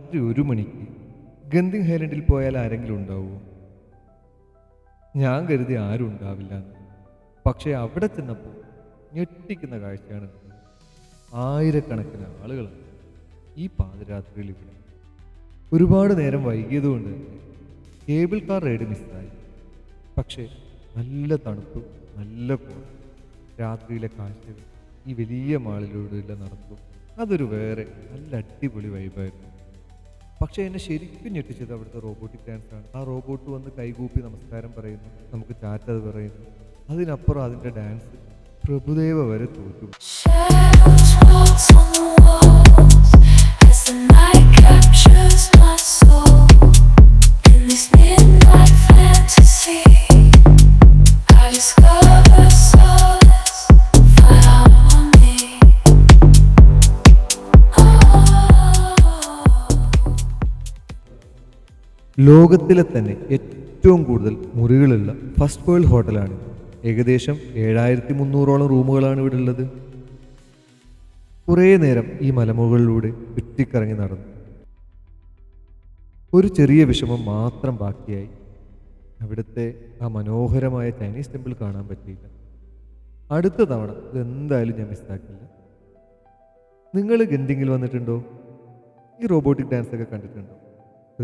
രാത്രി 1 മണിക്ക് ഗന്ധിങ് ഹൈലൻഡിൽ പോയാൽ ആരെങ്കിലും ഉണ്ടാവുമോ? ഞാൻ കരുതി ആരും ഉണ്ടാവില്ല എന്ന്. പക്ഷേ അവിടെ ചെന്നപ്പോൾ ഞെട്ടിക്കുന്ന കാഴ്ചയാണ് കണ്ടത്. ആയിരക്കണക്കിന് ആളുകളാണ് ഈ പാതിരാത്രിയിൽ ഇവിടെ. ഒരുപാട് നേരം വൈകിയതുകൊണ്ട് തന്നെ കേബിൾ കാർ റൈഡ് മിസ്സായി. പക്ഷേ നല്ല തണുപ്പ്, നല്ല കോട, രാത്രിയിലെ കാഴ്ചകൾ, ഈ വലിയ മാളിലൂടെയുള്ള നടത്തും, അതൊരു വേറെ നല്ല അടിപൊളി വൈബായിരുന്നു. പക്ഷേ എന്നെ ശരിക്കും ഞെട്ടിച്ചത് അവിടുത്തെ റോബോട്ടിക് ഡാൻസാണ്. ആ റോബോട്ട് വന്ന് കൈകൂപ്പി നമസ്കാരം പറയുന്നു, നമുക്ക് ചാറ്റത് പറയുന്നു. അതിനപ്പുറം അതിൻ്റെ ഡാൻസ് പ്രഭുദേവ വരെ തോറ്റു. Shadows walks on the walls as the night captures my soul. In this midnight fantasy, I discover solace found on me. ലോകത്തിലെ തന്നെ ഏറ്റവും കൂടുതൽ മുറികളുള്ള ഫസ്റ്റ് വേൾഡ് ഹോട്ടലാണ്. ഏകദേശം 7300ഓളം റൂമുകളാണ് ഇവിടെ ഉള്ളത്. കുറേ നേരം ഈ മലമുകളിലൂടെ ചുറ്റിക്കറങ്ങി നടന്നു. ഒരു ചെറിയ വിഷമം മാത്രം ബാക്കിയായി. അവിടുത്തെ ആ മനോഹരമായ ചൈനീസ് ടെമ്പിൾ കാണാൻ പറ്റിയില്ല. അടുത്ത തവണ ഇതെന്തായാലും ഞാൻ മിസ്സാക്കില്ല. നിങ്ങൾ ഗന്ധിങ്ങിൽ വന്നിട്ടുണ്ടോ? ഈ റോബോട്ടിക് ഡാൻസ് ഒക്കെ കണ്ടിട്ടുണ്ടോ?